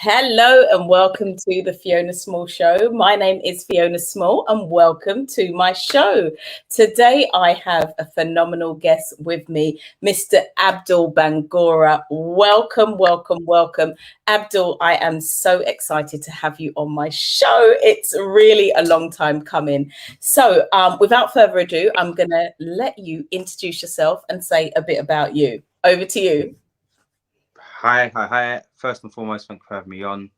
Hello and welcome to the Fiona Small Show. My name is Fiona Small and welcome to my show. Today I have a phenomenal guest with me, Mr. Abdul Bangura. Welcome, welcome, welcome. Abdul, I am so excited to have you on my show. It's really a long time coming. So without further ado, I'm going to let you introduce yourself and say a bit about you. Over to you. Hi. First and foremost, thank you for having me on.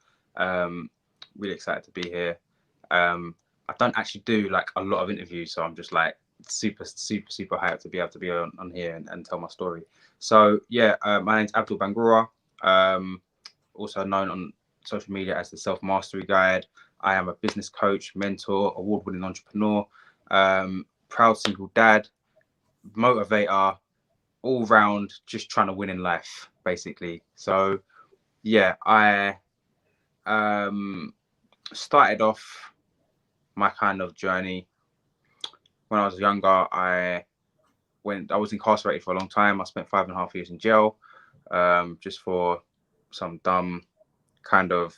Really excited to be here. I don't actually do like a lot of interviews, so I'm just like super hyped to be able to be on here and tell my story. So yeah, my name's Abdul Bangura, also known on social media as the Self Mastery Guide. I am a business coach, mentor, award-winning entrepreneur, proud single dad, motivator, all round just trying to win in life, basically. So yeah, I started off my kind of journey when I was younger. I was incarcerated for a long time. I spent 5.5 years in jail, just for some dumb kind of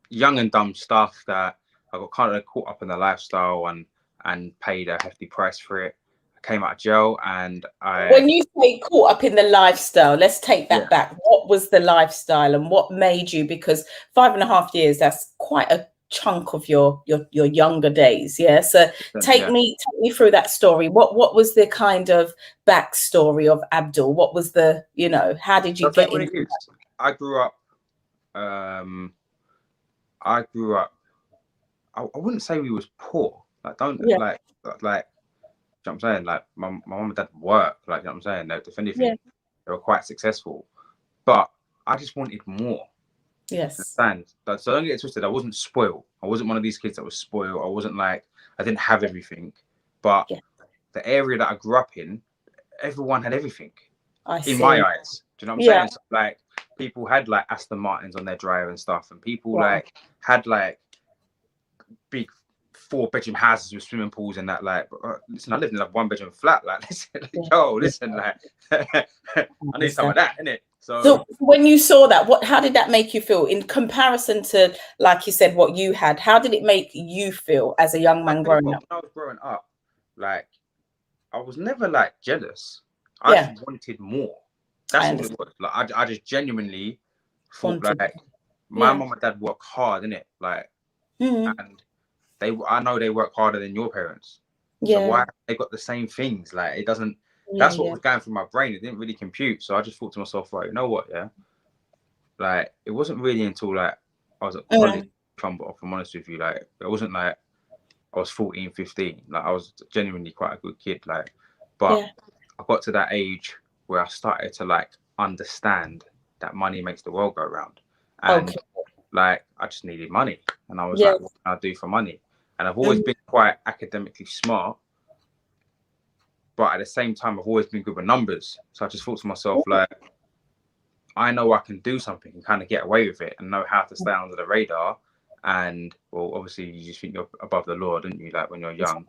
young and dumb stuff that I got kind of caught up in the lifestyle and paid a hefty price for it. Came out of jail and When you say caught up in the lifestyle, let's take that back. What was the lifestyle and what made you, because 5.5 years, that's quite a chunk of your younger days. Yeah. So take me through that story. What was the kind of backstory of Abdul? What was the, how did you get into that? I grew up I wouldn't say we was poor. Like don't like you know what I'm saying? Like my mum and dad work, like, you know what I'm saying? If anything, they were quite successful, but I just wanted more. Yes. Understand? So don't get it twisted. I wasn't spoiled. I wasn't one of these kids that was spoiled. I wasn't like, I didn't have everything, but the area that I grew up in, everyone had everything in my eyes. Do you know what I'm saying? So, like, people had like Aston Martins on their drive and stuff, and people like had like big 4-bedroom houses with swimming pools and that. Like, listen, I lived in a 1-bedroom flat. Like, listen, like, I need some of that, innit? So when you saw that, how did that make you feel in comparison to, like you said, what you had? How did it make you feel as a young man growing up? When I was growing up, like, I was never like jealous. I just wanted more. That's all it was. Like, I just genuinely thought like my mum and dad work hard, innit? Like, and I know they work harder than your parents. So why they got the same things? Like, it doesn't. That's what was going through my brain. It didn't really compute. So I just thought to myself, right, you know what? Yeah. Like, it wasn't really until like I was at college, if I'm honest with you. Like, it wasn't like I was 14, 15. Like, I was genuinely quite a good kid. Like, but I got to that age where I started to like understand that money makes the world go round. And like, I just needed money. And I was like, what can I do for money? And I've always been quite academically smart, but at the same time, I've always been good with numbers. So I just thought to myself, like, I know I can do something and kind of get away with it and know how to stay under the radar. And, well, obviously, you just think you're above the law, don't you? Like, when you're young.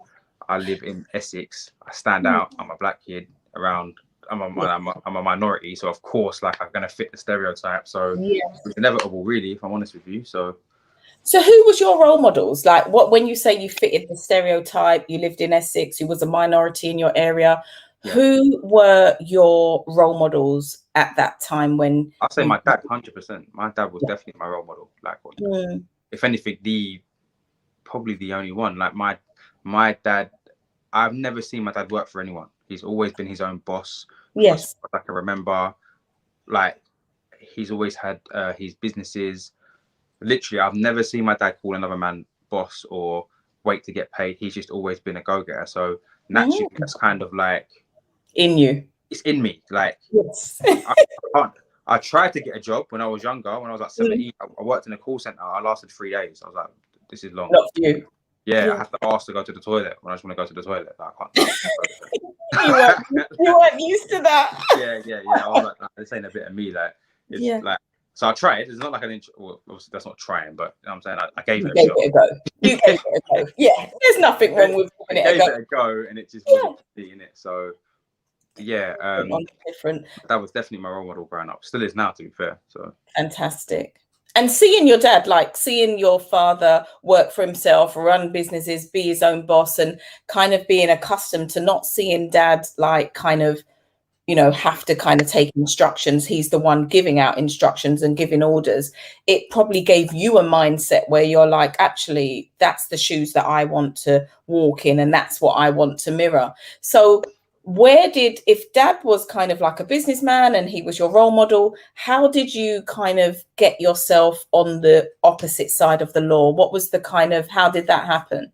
I live in Essex. I stand out. I'm a black kid around. I'm a minority. So, of course, like, I'm going to fit the stereotype. So it's inevitable, really, if I'm honest with you. So who was your role models? Like, when you say you fitted the stereotype, you lived in Essex, you was a minority in your area. Who were your role models at that time? When I'll say my dad, 100%. My dad was definitely my role model. Like, if anything, probably the only one. Like, my dad, I've never seen my dad work for anyone. He's always been his own boss. Yes. I can remember, like, he's always had his businesses. Literally, I've never seen my dad call another man boss or wait to get paid. He's just always been a go-getter. So naturally, that's kind of like in you. It's in me. Like, I tried to get a job when I was younger. When I was like 17, I worked in a call center. I lasted 3 days. I was like, this is long. Not for you. I have to ask to go to the toilet when I just want to go to the toilet. Like, I can't. you weren't used to that. Yeah. I was like, this ain't a bit of me. Like, it's like. So I tried. It's not like well, obviously that's not trying, but you know what I'm saying, I gave it a go. You gave it a go. Yeah, there's nothing wrong with giving it a go, and it just wasn't in it. So different. That was definitely my role model growing up. Still is now, to be fair. So fantastic. And seeing your dad, like seeing your father work for himself, run businesses, be his own boss, and kind of being accustomed to not seeing dad like kind of, you know, have to kind of take instructions. He's the one giving out instructions and giving orders. It probably gave you a mindset where you're like, actually, that's the shoes that I want to walk in, and that's what I want to mirror. So if dad was kind of like a businessman and he was your role model, how did you kind of get yourself on the opposite side of the law? What was the kind of, how did that happen?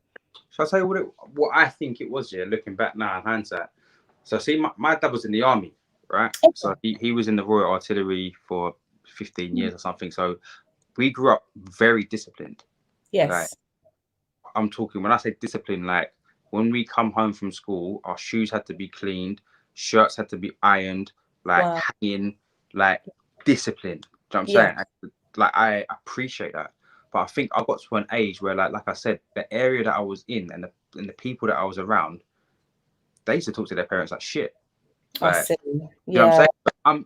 So I'll tell you what I think it was, yeah, looking back now in hindsight. So see, my dad was in the army, right? Okay. So he was in the Royal Artillery for 15 years or something. So we grew up very disciplined. Yes. Like, I'm talking, when I say discipline, like when we come home from school, our shoes had to be cleaned, shirts had to be ironed, like hanging, like discipline. Do you know what I'm saying? Like I appreciate that. But I think I got to an age where, like I said, the area that I was in and the people that I was around, they used to talk to their parents like shit. Like, I see. You know what I'm saying? I'm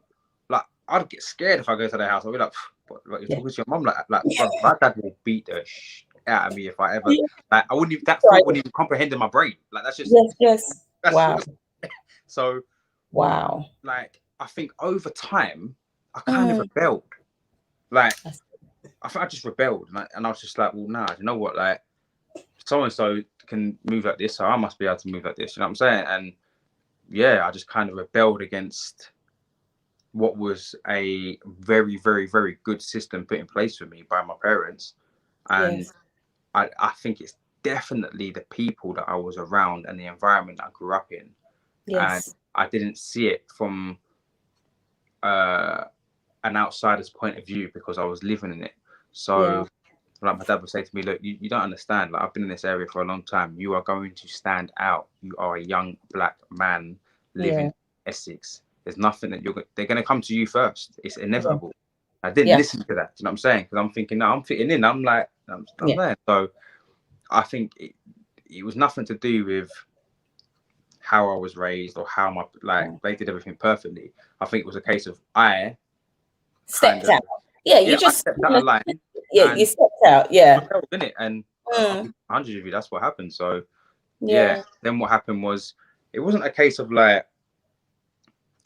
like, I'd get scared if I go to their house. I'd be like, you're talking to your mum, like bro, my dad will beat the shit out of me if I ever, like, I wouldn't even, that thought wouldn't even comprehend in my brain. Like, that's just, yes. That's Wow. So, wow. Like, I think over time, I kind of rebelled. Like, I think I just rebelled, and I was just like, well, nah, you know what? Like, so and so can move like this, so I must be able to move like this. You know what I'm saying? And yeah, I just kind of rebelled against what was a very, very, very good system put in place for me by my parents. And I think it's definitely the people that I was around and the environment that I grew up in. And I didn't see it from an outsider's point of view because I was living in it. So like my dad would say to me, look, you don't understand. Like, I've been in this area for a long time. You are going to stand out. You are a young black man living in Essex. There's nothing that they're going to come to you first. It's inevitable. I didn't listen to that. You know what I'm saying? Because I'm thinking, no, I'm fitting in. I'm like, I'm there. So I think it was nothing to do with how I was raised or how they did everything perfectly. I think it was a case of I stepped out. You just stepped out of line. You stepped out. Yeah. In it, and 100 of you, that's what happened. So then what happened was, it wasn't a case of like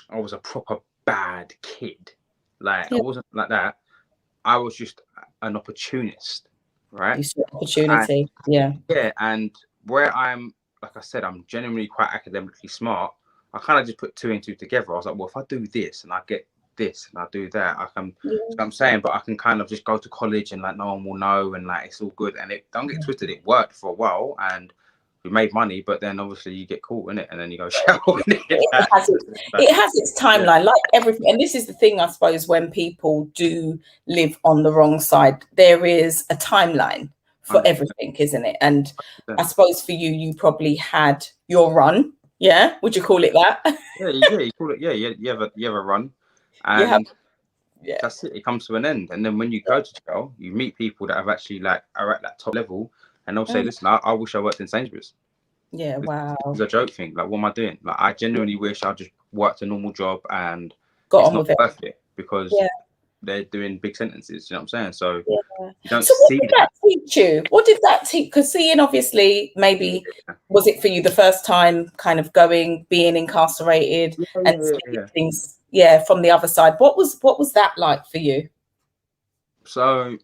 I was a proper bad kid. Like, I wasn't like that. I was just an opportunist, right? You saw opportunity. Yeah, and where I'm, like I said, I'm genuinely quite academically smart. I kind of just put two and two together. I was like, well, if I do this and I get this and I do that, I can, you know what I'm saying, but I can kind of just go to college and like no one will know and like it's all good. And it, don't get twisted, it worked for a while and we made money, but then obviously you get caught in it and then you go shower. It has its timeline, like everything. And this is the thing, I suppose, when people do live on the wrong side, there is a timeline for everything, isn't it? And I suppose for you, you probably had your run. Yeah, would you call it that? You call it. You have a run, and that's it. It comes to an end, and then when you go to jail, you meet people that have actually like are at that top level, and they'll say, "Listen, I wish I worked in Sainsbury's." Yeah, wow. It's a joke thing. Like, what am I doing? Like, I genuinely wish I just worked a normal job and got it's on not with worth it because they're doing big sentences. You know what I'm saying? So you don't so what see did that teach you? What did that teach? Because seeing, obviously, maybe was it for you the first time kind of being incarcerated and seeing things from the other side? What was that like for you? So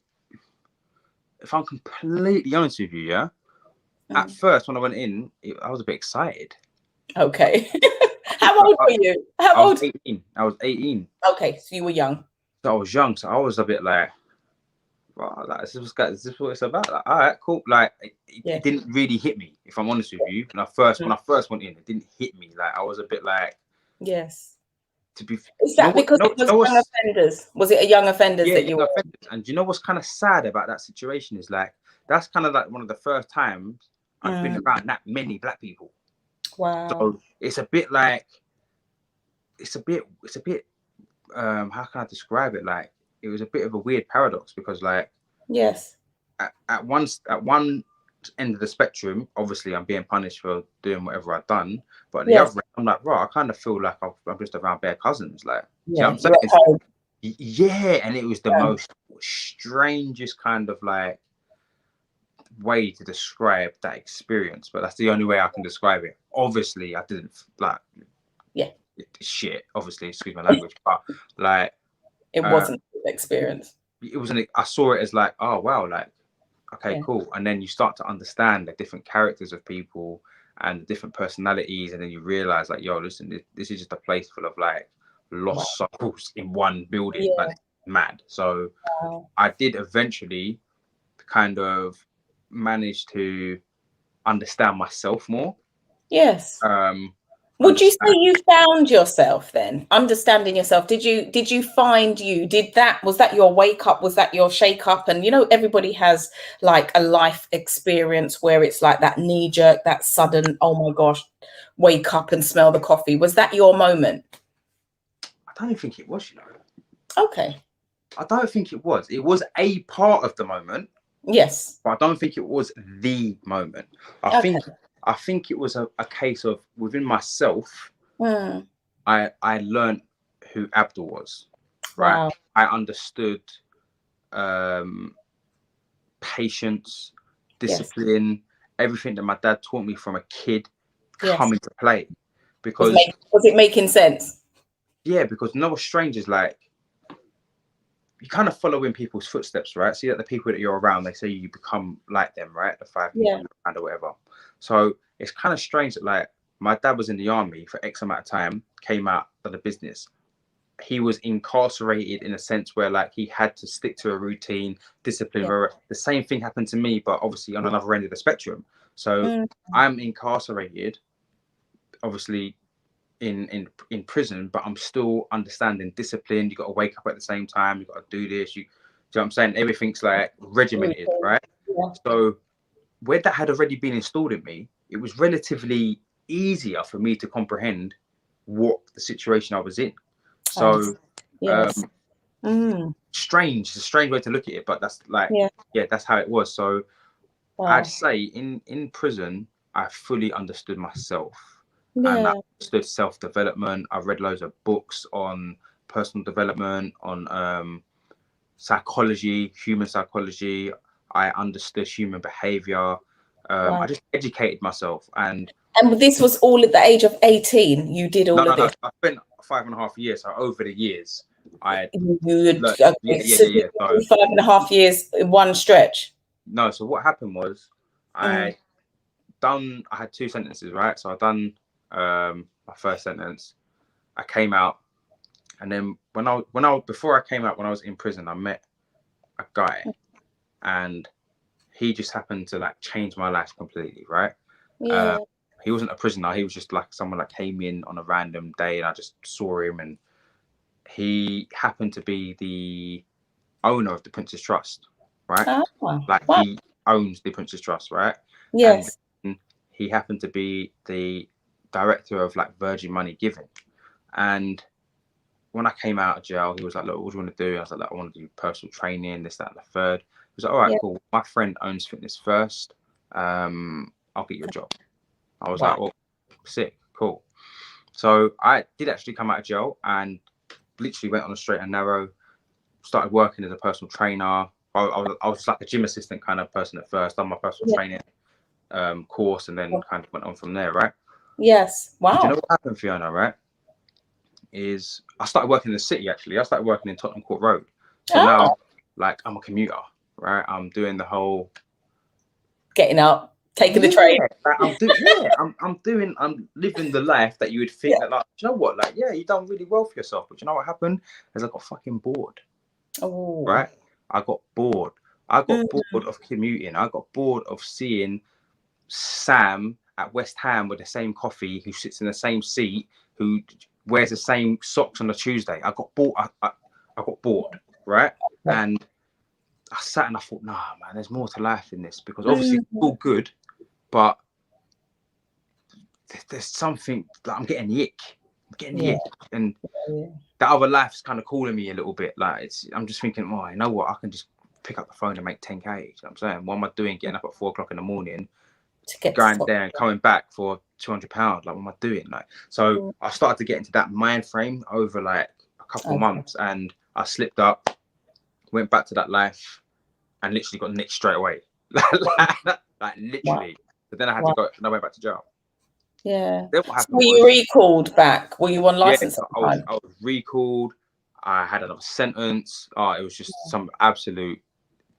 if I'm completely honest with you, at first when I went in, I was a bit excited. Okay. How old were you? How old? 18. I was 18. Okay, so you were young. So I was young, so I was a bit like, wow, like, is this what it's about? Like, all right, cool. Like, it didn't really hit me, if I'm honest with you. When I first went in, it didn't hit me. Like, I was a bit like, is that because it was young offenders? Was it a young offenders that you were? And do you know what's kind of sad about that situation is, like, that's kind of like one of the first times I've been around that many black people. Wow. So it's a bit like, it's a bit how can I describe it? Like, it was a bit of a weird paradox because, like, at one end of the spectrum, obviously I'm being punished for doing whatever I've done, but at the other end, I'm like, bro, I kind of feel like I'm just around bare cousins. Like, you know what I'm saying? Yeah, and it was the most strangest kind of like way to describe that experience, but that's the only way I can describe it. Obviously, I didn't like shit. Obviously, excuse my language, but like it wasn't an experience. It wasn't. I saw it as like, oh wow, like okay, cool. And then you start to understand the different characters of people and the different personalities, and then you realize like, yo, listen, this is just a place full of like lost souls in one building. Like mad. So I did eventually kind of manage to understand myself more. Yes. Would you say you found yourself then? Understanding yourself. Did you find you? Was that your wake up? Was that your shake up? And everybody has like a life experience where it's like that knee jerk, that sudden, oh my gosh, wake up and smell the coffee. Was that your moment? I don't think it was, Okay. I don't think it was. It was a part of the moment. Yes. But I don't think it was the moment. I think it was a case of within myself, I learned who Abdul was, right? Wow. I understood patience, discipline, everything that my dad taught me from a kid come into play. Because was it making sense? Yeah, because no strangers, like you kind of follow in people's footsteps, right? See that the people that you're around, they say you become like them, right? The 5 people you're around or whatever. So it's kind of strange that like my dad was in the army for X amount of time, came out of the business. He was incarcerated in a sense where like he had to stick to a routine, discipline. The same thing happened to me, but obviously on another end of the spectrum. So I'm incarcerated, obviously in prison, but I'm still understanding discipline. You got to wake up at the same time. You got to do this. You know what I'm saying? Everything's like regimented, right? So where that had already been installed in me, it was relatively easier for me to comprehend what the situation I was in. So strange. It's a strange way to look at it, but that's like that's how it was. So I'd say in prison, I fully understood myself. And I understood self-development. I read loads of books on personal development, on psychology, human psychology. I understood human behavior. I just educated myself. And this was all at the age of 18. You did all of this? I spent 5.5 years. So over the years, I learned, 5.5 years in one stretch. No, so what happened was I had 2 sentences, right? So I done my first sentence. I came out, and then before I came out, when I was in prison, I met a guy, and he just happened to like change my life completely, right? He wasn't a prisoner. He was just like someone that came in on a random day, and I just saw him, and he happened to be the owner of the Prince's Trust, right? He owns the Prince's Trust, right? Yes. And he happened to be the director of like Virgin Money Giving. And when I came out of jail, he was like, look, what do you want to do? I was like, I want to do personal training, this, that, and the third. He was like, all right, cool. My friend owns Fitness First. I'll get you a job. I was like, well, sick, cool. So I did actually come out of jail and literally went on a straight and narrow, started working as a personal trainer. I was like a gym assistant kind of person at first, done my personal training course, and then kind of went on from there, right? Yes. Wow. Do you know what happened, Fiona, right? Is I started working in the city, actually. I started working in Tottenham Court Road. So now, like, I'm a commuter, right? I'm doing the whole... Getting up, taking the train. I'm living the life that you would think that, like, you know what? Like, yeah, you've done really well for yourself. But you know what happened? Is I got fucking bored. Oh. Right? I got bored. I got bored of commuting. I got bored of seeing Sam at West Ham with the same coffee, who sits in the same seat, who wears the same socks on a Tuesday. I got bored. I got bored, right? And I sat and I thought, nah, man, there's more to life in this, because obviously it's all good, but there's something that I'm getting the ick. And that other life's kind of calling me a little bit. Like, I'm just thinking, oh, you know what? I can just pick up the phone and make 10K. You know what I'm saying? What am I doing? Getting up at 4 o'clock in the morning, going there and coming back for £200. Like, what am I doing? Like, so I started to get into that mind frame over like a couple of months, and I slipped up, went back to that life, and literally got nicked straight away. Like literally. But then I had to go, and I went back to jail. Yeah. Then what happened were you recalled back? Were you on license at the time? I was recalled. I had another sentence. Oh, it was just some absolute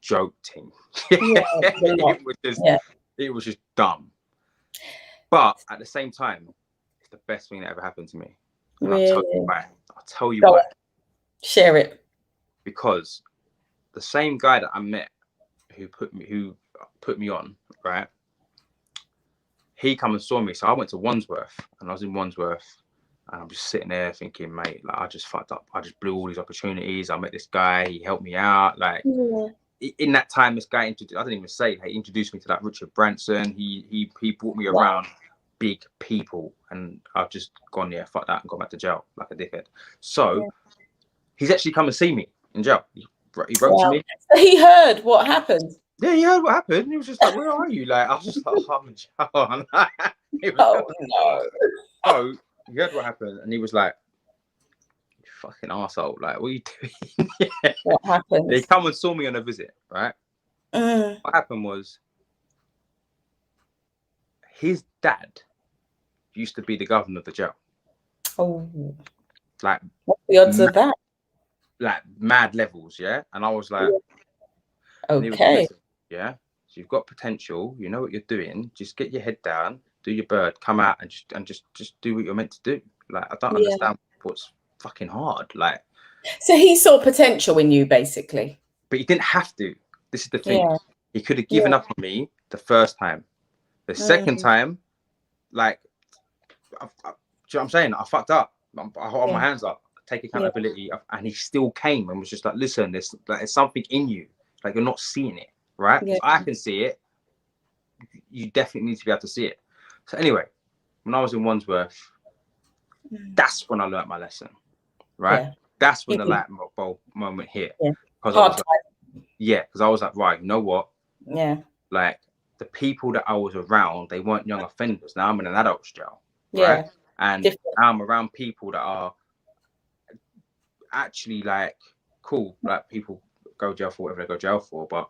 joke thing. It was just dumb. But at the same time, it's the best thing that ever happened to me. And Really? I'll tell you why. Share it. Because the same guy that I met who put me on, right? He come and saw me. So I went to Wandsworth, and I was in Wandsworth, and I'm just sitting there thinking, mate, like I just fucked up. I just blew all these opportunities. I met this guy. He helped me out. Like in that time, this guy introduced. I didn't even say. He introduced me to like Richard Branson. He brought me around big people, and I've just gone, yeah, fuck that, and gone back to jail like a dickhead. So he's actually come and see me in jail. He wrote to me. So he heard what happened. Yeah, he heard what happened. He was just like, "Where are you?" Like, I was just like, "I'm in jail." No. So he heard what happened, and he was like, "You fucking arsehole, like, what are you doing?" What happened? They come and saw me on a visit, right? What happened was his dad used to be the governor of the jail. Oh, like what's the odds of that? Like mad levels, yeah. And I was like, okay, yeah. So you've got potential. You know what you're doing. Just get your head down, do your bird, come out, and just do what you're meant to do. Like, I don't understand what's fucking hard. Like, so he saw potential in you, basically. But he didn't have to. This is the thing. He could have given up on me the first time. The second time, like, do you know what I'm saying? I fucked up. I hold my hands up, take accountability, and he still came and was just like, "Listen, there's something in you. Like, you're not seeing it, right? Yeah. I can see it. You definitely need to be able to see it." So anyway, when I was in Wandsworth, that's when I learned my lesson, right? Yeah. That's when the light bulb moment hit. Because I was like, right, you know what? Yeah. Like, the people that I was around, they weren't young offenders. Now I'm in an adult's jail, right? And now I'm around people that are actually like cool. Like, people go jail for whatever they go jail for, but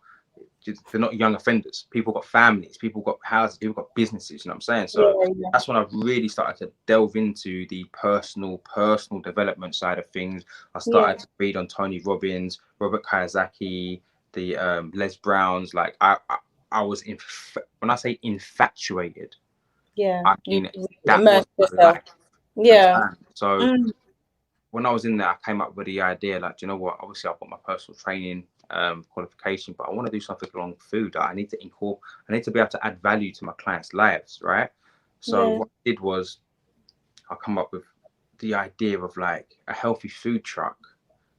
they're not young offenders. People got families, people got houses, people got businesses, you know what I'm saying? So that's when I've really started to delve into the personal development side of things. I started to read on Tony Robbins, Robert Kiyosaki, the Les Browns. Like, I was when I say infatuated, I mean that was my life. Yeah. So when I was in there, I came up with the idea, like, you know what? Obviously, I've got my personal training qualification, but I want to do something along food. I need to I need to be able to add value to my clients' lives, right? So what I did was I come up with the idea of like a healthy food truck,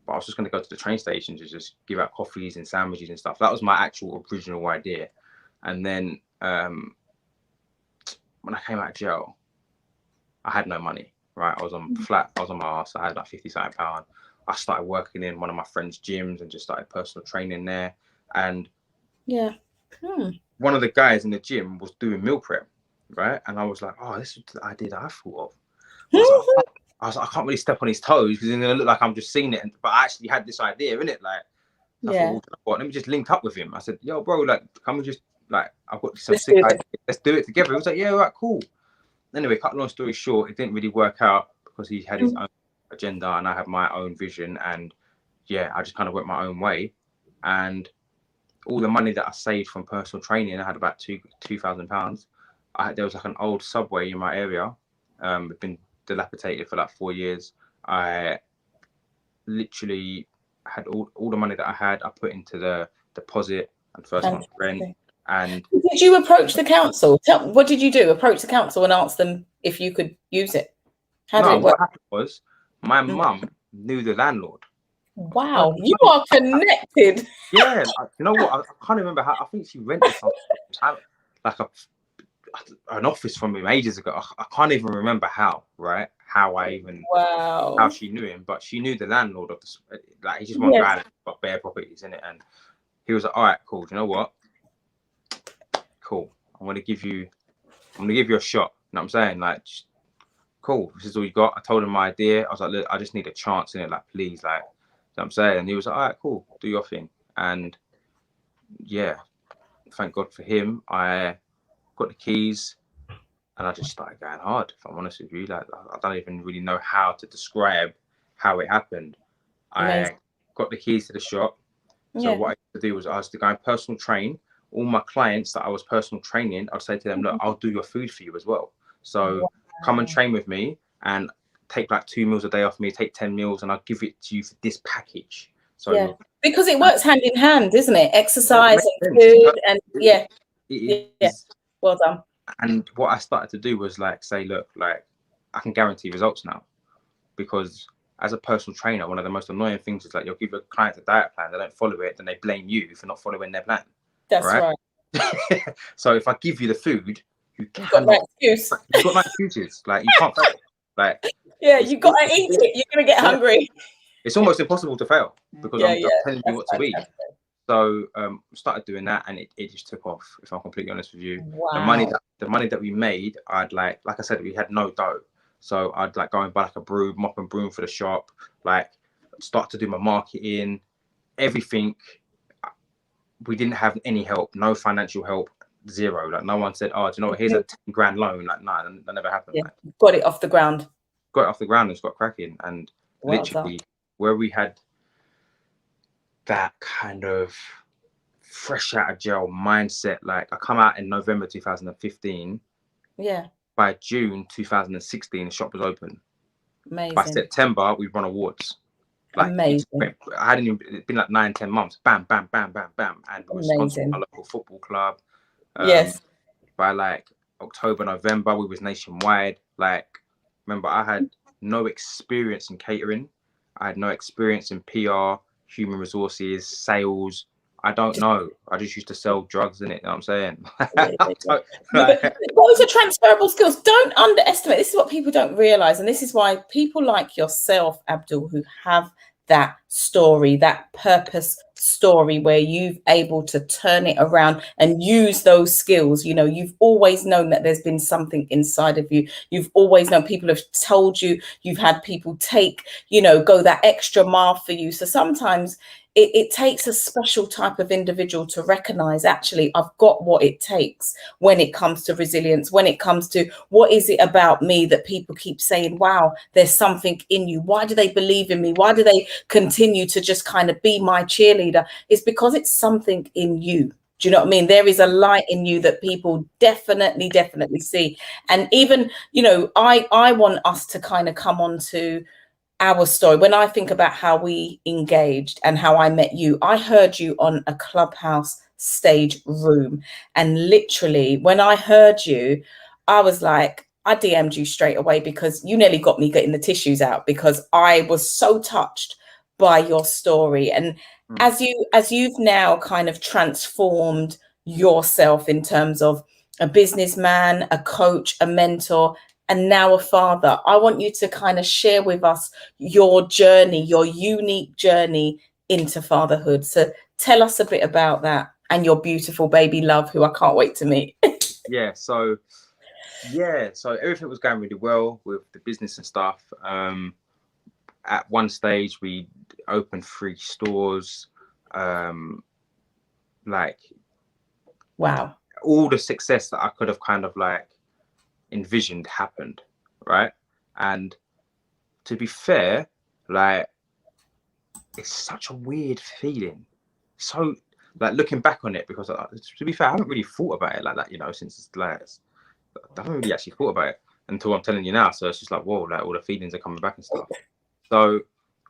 but I was just going to go to the train station to just give out coffees and sandwiches and stuff. That was my actual original idea. And then when I came out of jail, I had no money, right? I was on my ass. I had like £50 I started working in one of my friend's gyms and just started personal training there. And one of the guys in the gym was doing meal prep, right? And I was like, oh, this is the idea that I thought of. I was like, I can't really step on his toes because it's gonna look like I'm just seeing it. But I actually had this idea, innit? Like, I thought, let me just link up with him. I said, yo, bro, like, can we just, like, I've got some sick ideas. Let's do it together. He was like, yeah, all right, cool. Anyway, cut long story short, it didn't really work out because he had his own agenda and I had my own vision. And I just kind of went my own way. And all the money that I saved from personal training, I had about £2,000. There was like an old Subway in my area. It'd been dilapidated for like 4 years. I literally had all the money that I had, I put into the deposit and first month's rent. And did you approach the council? What did you do? Approach the council and ask them if you could use it? How did it work? What happened was my mum knew the landlord. Wow, you are connected. Yeah, you know what? I can't remember how. I think she rented something like an office from him ages ago. I can't even remember how. Right? How she knew him, but she knew the landlord of the. Like, he's just one guy that's got bare properties in it, and he was like, "All right, cool. Do you know what? Cool. I'm gonna give you a shot." You know what I'm saying? Like, cool. This is all you got. I told him my idea. I was like, look, I just need a chance in it. Like, please, like, what I'm saying? And he was like, all right, cool, do your thing. And yeah, thank God for him. I got the keys and I just started going hard, if I'm honest with you. Like, I don't even really know how to describe how it happened. Amazing. I got the keys to the shop. So Yeah. what I used to do was I was to go and personal train all my clients that I was personal training. I'd say to them, look, I'll do your food for you as well. So come and train with me and take like 2 meals a day off me, take 10 meals, and I'll give it to you for this package. So yeah, because it works hand in hand, isn't it? Exercise it and makes sense. food, and yeah, It yeah. is. Well done. And what I started to do was like say, look, like I can guarantee results now, because as a personal trainer, one of the most annoying things is like you'll give a client a diet plan, they don't follow it, then they blame you for not following their plan. That's right. So if I give you the food, you've got no excuse. You've got no excuses. Like you can't fail. Like yeah, you got to eat it. You're gonna get hungry. It's almost impossible to fail because I'm telling you what to eat. So started doing that, and it just took off. If I'm completely honest with you, wow. the money that we made, I'd like I said, we had no dough, so I'd like go and buy like a broom, mop and broom for the shop, like start to do my marketing, everything. We didn't have any help, no financial help, zero. Like no one said, oh, do you know what? Here's a 10 grand loan. Like no, that never happened. Yeah. Like, got it off the ground. Got it off the ground and it's got cracking, and literally where we had that kind of fresh out of jail mindset. Like I come out in November 2015. Yeah. By June 2016, the shop was open. Amazing. By September, we won awards. Like amazing. I hadn't even, it'd been like 9-10 months. Bam, bam, bam, bam, bam. And we were sponsored by a local football club. Yes. By like October, November, we was nationwide. Like, remember, I had no experience in catering. I had no experience in PR, human resources, sales. I don't know. I just used to sell drugs in it. You know what I'm saying? Those are transferable skills. Don't underestimate. This is what people don't realize. And this is why people like yourself, Abdul, who have that story, that purpose story where you've able to turn it around and use those skills. You know, you've always known that there's been something inside of you. You've always known, people have told you, you've had people take, you know, go that extra mile for you. So sometimes it takes a special type of individual to recognize, actually, I've got what it takes when it comes to resilience, when it comes to what is it about me that people keep saying, wow, there's something in you. Why do they believe in me? Why do they continue to just kind of be my cheerleader? It's because it's something in you. Do you know what I mean? There is a light in you that people definitely see. And even, you know, I want us to kind of come on to our story. When I think about how we engaged and how I met you, I heard you on a Clubhouse stage room. And literally, when I heard you, I was like, I DM'd you straight away because you nearly got me getting the tissues out because I was so touched by your story. And as you've now kind of transformed yourself in terms of a businessman, a coach, a mentor, and now a father, I want you to kind of share with us your journey, your unique journey into fatherhood. So tell us a bit about that and your beautiful baby love, who I can't wait to meet. So everything was going really well with the business and stuff. At one stage, we opened 3 stores. Like, wow, all the success that I could have kind of like envisioned happened, right? And to be fair, like, it's such a weird feeling. So, like, looking back on it, because to be fair, I haven't really thought about it like that, you know, since like I haven't really actually thought about it until I'm telling you now. So it's just like, whoa, like all the feelings are coming back and stuff. So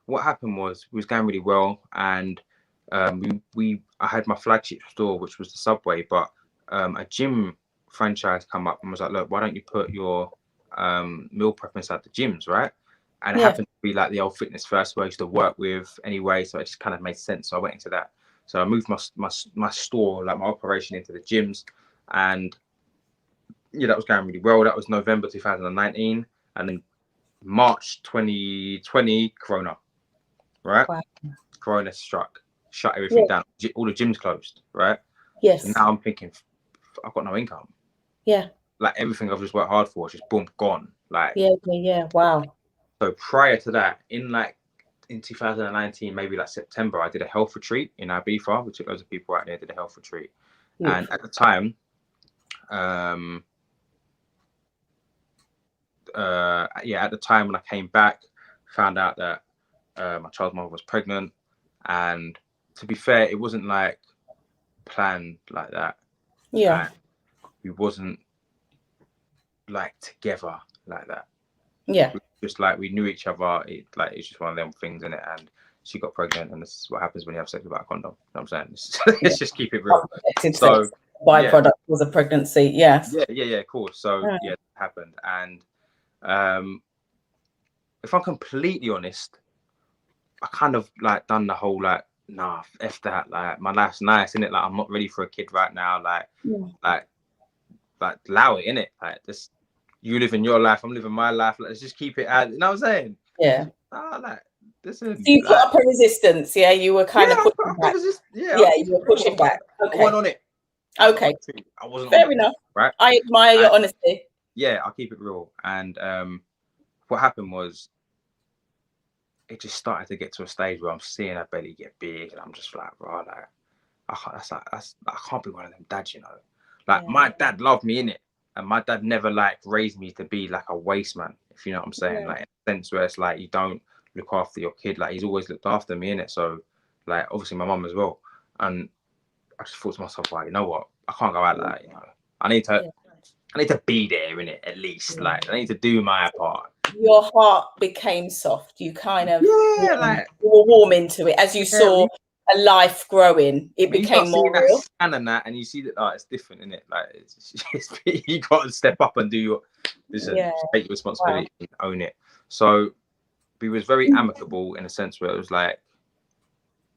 what happened was we was going really well, and I had my flagship store, which was the Subway, but a gym franchise come up and was like, look, why don't you put your meal prep inside the gyms, right? And it happened to be like the old Fitness First where I used to work with anyway, so it just kind of made sense. So I went into that. So I moved my store, like my operation, into the gyms, and yeah, that was going really well. That was November 2019, and then March 2020, Corona, right? Wow. Corona struck, shut everything down. All the gyms closed, right? Yes. So now I'm thinking, I've got no income. Yeah. Like everything I've just worked hard for, just boom, gone. Like yeah. Wow. So prior to that, in like in 2019, maybe like September, I did a health retreat in Ibiza. We took loads of people out there, did a health retreat. And at the time, at the time when I came back, found out that my child's mother was pregnant. And to be fair, it wasn't like planned like that. Yeah. And we wasn't like together like that. Yeah. Just like we knew each other. It's just one of them things in it. And she got pregnant, and this is what happens when you have sex without a condom. You know what I'm saying? Let's just keep it real. So byproduct was a pregnancy. Yes. Yeah, of course. So it happened. And if I'm completely honest, I kind of like done the whole like, nah, F that. Like my life's nice, innit? Like I'm not ready for a kid right now. Like allow it, innit? Like this, you live in your life, I'm living my life. Let's just keep it out. You know what I'm saying? Yeah. Listen. So you put up a resistance, yeah? You were kind of pushing back. You were pushing back. Okay. I went on it. Okay. I wasn't fair on it, enough. Right. I admire your honesty. Yeah, I'll keep it real. And what happened was, it just started to get to a stage where I'm seeing her belly get big, and I'm just like, right, like, I can't be one of them dads, you know. Like my dad loved me in it, and my dad never like raised me to be like a waste man, if you know what I'm saying. Like in a sense where it's like you don't look after your kid, like he's always looked after me in it. So like obviously my mum as well, and I just thought to myself, like, you know what, I can't go out like that, you know. I need to be there in it at least. Like I need to do my part. Your heart became soft. You kind of you were warm into it as you saw a life growing. It became more real. Scan and that, and you see that it's different, isn't it? Like you got to step up and do your take responsibility and own it. So we was very amicable in a sense where it was like,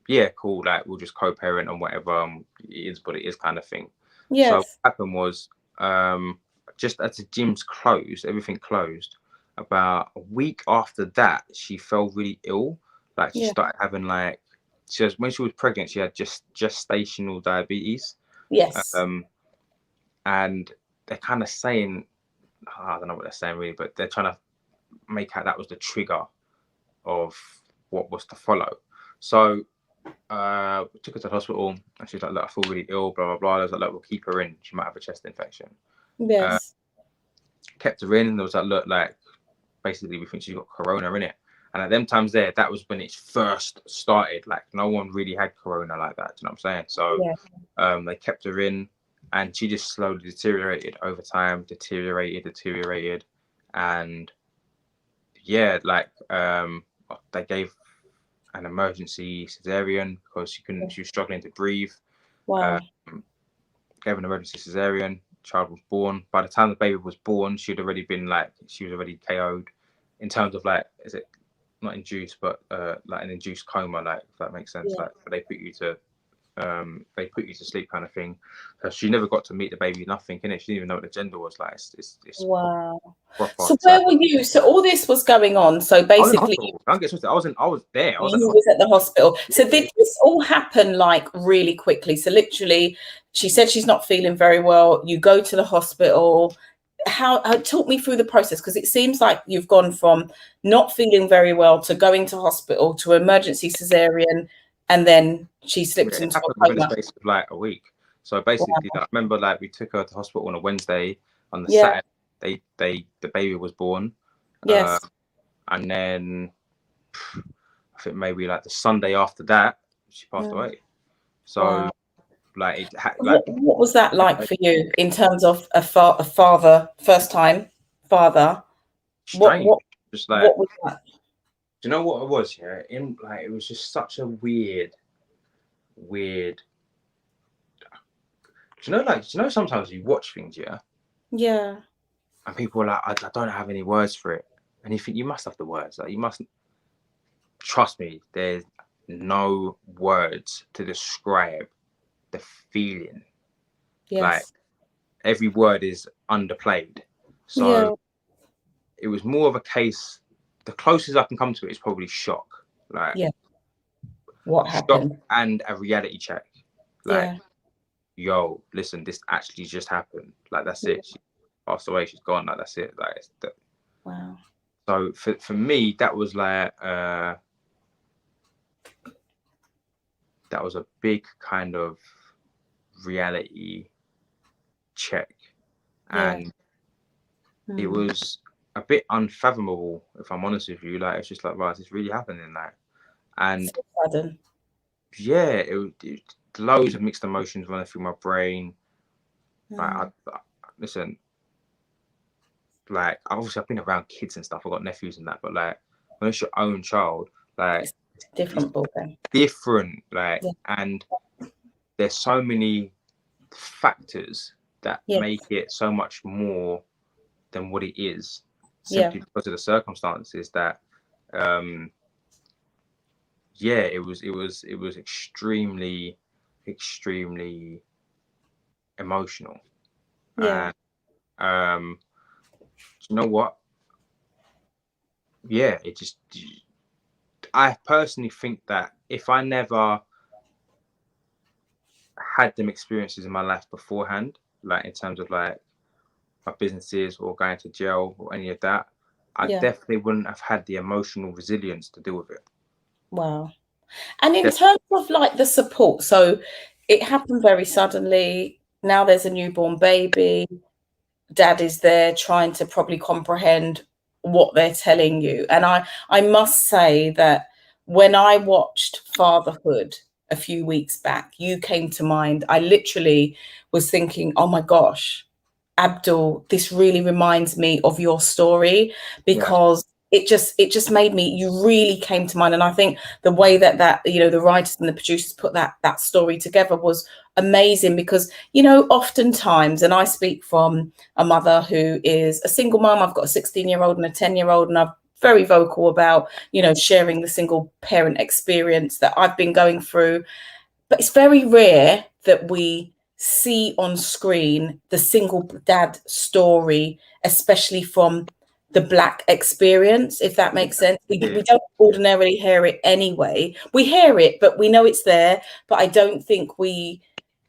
yeah, cool, like we'll just co-parent and whatever, it is what it is kind of thing. So what happened was just as the gyms closed, everything closed, about a week after that she fell really ill. Like she started having like, when she was pregnant, she had just gestational diabetes. And they're kind of saying, I don't know what they're saying really, but they're trying to make out that was the trigger of what was to follow. So we took her to the hospital, and she's like, look, I feel really ill, blah blah blah. I was like, look, we'll keep her in, she might have a chest infection. Kept her in, and there was like, look, like basically we think she's got corona in it. And at them times there, that was when it first started. Like no one really had corona like that. Do you know what I'm saying? So they kept her in, and she just slowly deteriorated over time, deteriorated. And like they gave an emergency cesarean because she was struggling to breathe. Gave an emergency cesarean, child was born. By the time the baby was born, she was already KO'd in terms of like, is it not induced, but like an induced coma, like if that makes sense. Like they put you to sleep kind of thing. So she never got to meet the baby, nothing in it. She didn't even know what the gender was. Like it's wow. So where were you? So all this was going on. So basically, I was there. You was at the hospital. So did this all happen like really quickly? So literally, she said she's not feeling very well. You go to the hospital. How talk me through the process, because it seems like you've gone from not feeling very well to going to hospital to emergency cesarean, and then she slipped into a coma in the space of like a week. So basically, I remember like we took her to hospital on a Wednesday. On the Saturday, the baby was born. And then I think maybe like the Sunday after that, she passed away. So like, what was that like for you in terms of a father, first time father? Strange. Just like, what was that? Do you know what it was? Yeah, it was just such a weird. Do you know, sometimes you watch things, and people are like, I don't have any words for it, and you think you must have the words. Like you must trust me. There's no words to describe the feeling. Like every word is underplayed. So it was more of a case. The closest I can come to it is probably shock. Like what happened? Shock and a reality check. Like, yo, listen, this actually just happened. Like that's it. She passed away. She's gone. Like that's it. Like wow. So for me, that was like that was a big kind of reality check, and it was a bit unfathomable, if I'm honest with you. Like, it's just like, right, it's really happening, like, and so sudden. Yeah, it loads of mixed emotions running through my brain. Like, listen, like, obviously I've been around kids and stuff. I've got nephews and that, but like, when it's your own child, like, it's different ballgame. Different, like, and there's so many factors that make it so much more than what it is, simply because of the circumstances that, it was extremely emotional. And you know what? Yeah, it just, I personally think that if I never had them experiences in my life beforehand, like in terms of like my businesses or going to jail or any of that, I definitely wouldn't have had the emotional resilience to deal with it. Wow. And in terms of like the support, so it happened very suddenly. Now there's a newborn baby. Dad is there trying to probably comprehend what they're telling you. And I must say that when I watched Fatherhood a few weeks back, you came to mind. I literally was thinking, oh my gosh, Abdul, this really reminds me of your story, because it just made me, you really came to mind. And I think the way that the writers and the producers put that story together was amazing, because oftentimes, and I speak from a mother who is a single mom. I've got a 16-year-old and a 10-year-old, and I'm very vocal about sharing the single parent experience that I've been going through. But it's very rare that we see on screen the single dad story, especially from the Black experience, if that makes sense. We don't ordinarily hear it anyway. We hear it, but we know it's there. But I don't think we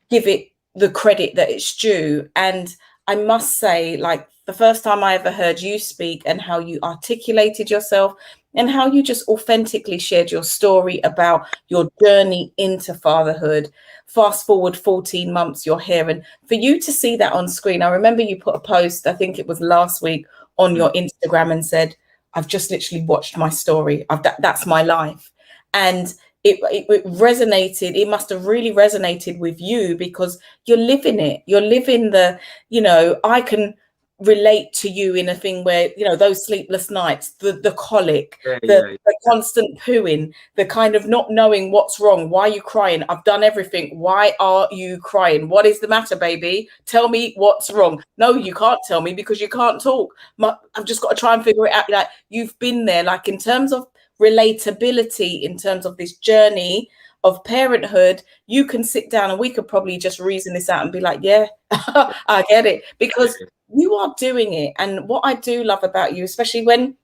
give it the credit that it's due. And I must say, like, the first time I ever heard you speak and how you articulated yourself and how you just authentically shared your story about your journey into fatherhood, fast forward 14 months, you're here. And for you to see that on screen, I remember you put a post, I think it was last week, on your Instagram and said, I've just literally watched my story. That's my life. And it resonated. It must have really resonated with you, because you're living it. You're living I can relate to you in a thing where, those sleepless nights, the colic, the constant pooing, the kind of not knowing what's wrong. Why are you crying? I've done everything. Why are you crying? What is the matter, baby? Tell me what's wrong. No, you can't tell me because you can't talk. I've just got to try and figure it out. Like, you've been there, like, in terms of relatability, in terms of this journey of parenthood. You can sit down and we could probably just reason this out and be like, yeah, I get it, because you are doing it. And what I do love about you, especially when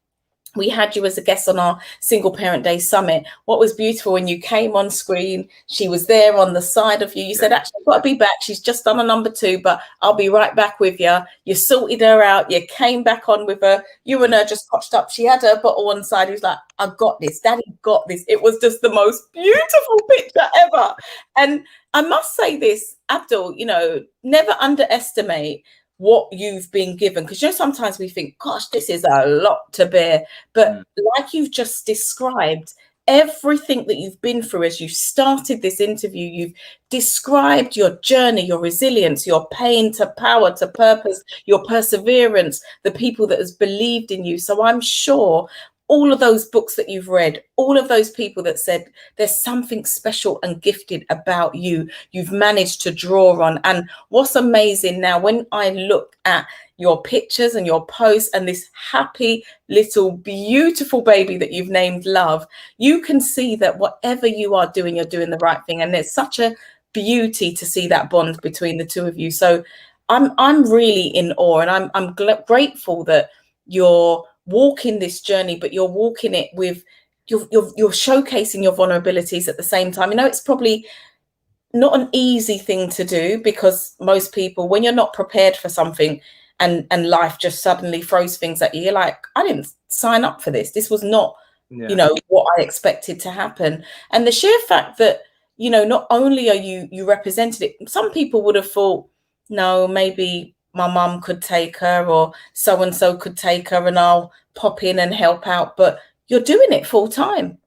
we had you as a guest on our Single Parent Day Summit, what was beautiful when you came on screen, she was there on the side of you. You said, actually, I've got to be back. She's just done a number 2, but I'll be right back with you. You sorted her out. You came back on with her. You and her just cotched up. She had her bottle on side. He was like, I've got this. Daddy got this. It was just the most beautiful picture ever. And I must say this, Abdul, never underestimate what you've been given, because sometimes we think, gosh, this is a lot to bear, but like you've just described, everything that you've been through as you started this interview, you've described your journey, your resilience, your pain to power to purpose, your perseverance, the people that has believed in you. So I'm sure all of those books that you've read, all of those people that said there's something special and gifted about you, you've managed to draw on. And what's amazing now, when I look at your pictures and your posts and this happy little beautiful baby that you've named Love, you can see that whatever you are doing, you're doing the right thing. And there's such a beauty to see that bond between the two of you. So I'm really in awe, and I'm grateful that you're walking this journey, but you're walking it with you're showcasing your vulnerabilities at the same time. It's probably not an easy thing to do, because most people, when you're not prepared for something and life just suddenly throws things at you, you're like, I didn't sign up for this. This was not what I expected to happen. And the sheer fact that you know, not only are you represented it, some people would have thought, no, maybe my mum could take her, or so and so could take her, and I'll pop in and help out. But you're doing it full time.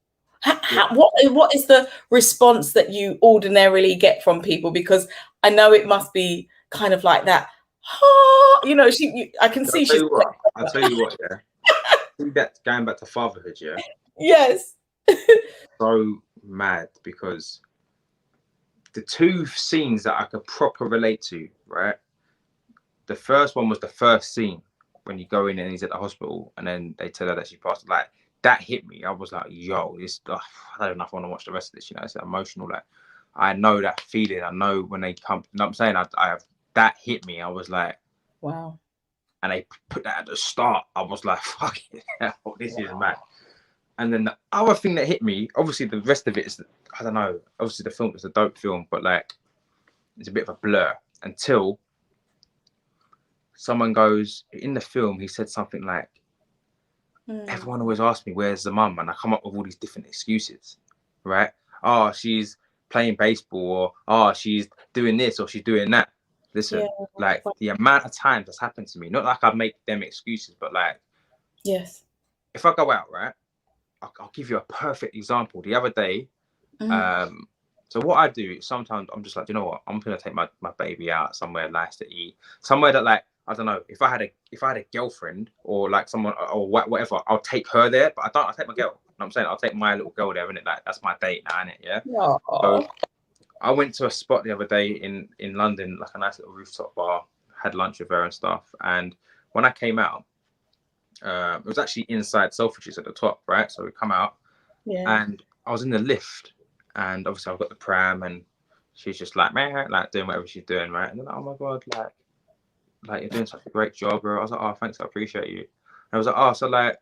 What is the response that you ordinarily get from people? Because I know it must be kind of like that. You know, I can see she's. I'll tell you what, yeah. I think that going back to fatherhood, yeah. Yes. So mad, because the two scenes that I could proper relate to, right? The first one was the first scene when you go in and he's at the hospital, and then they tell her that she passed. Like, that hit me. I was like, yo, this stuff. I don't know if I want to watch the rest of this. You know, it's emotional. Like, I know that feeling. I know when they come. You know what I'm saying? I have that hit me. I was like, wow. And they put that at the start. I was like, fuck it, this is mad. And then the other thing that hit me, obviously the rest of it is, I don't know. Obviously the film is a dope film, but like, it's a bit of a blur until someone goes, in the film, he said something like, everyone always asks me, where's the mum? And I come up with all these different excuses, right? Oh, she's playing baseball, or oh, she's doing this, or she's doing that. Listen, like, the amount of times that's happened to me, not like I make them excuses, but like, yes, if I go out, right, I'll give you a perfect example. The other day, so what I do is sometimes I'm just like, you know what, I'm gonna take my baby out somewhere nice to eat, somewhere that, like, I don't know, if I had a girlfriend or like someone or whatever, I'll take her there, but I'll take my girl. You know what I'm saying? I'll take my little girl there, innit? Like, that's my date now, innit? Yeah. So I went to a spot the other day in London, like a nice little rooftop bar, had lunch with her and stuff. And when I came out, it was actually inside Selfridges at the top, right? So we come out, and I was in the lift, and obviously I've got the pram, and she's just like, man, like doing whatever she's doing, right? And then, oh my god, like you're doing such a great job, bro. I was like, oh, thanks, I appreciate you. And I was like, oh, so like,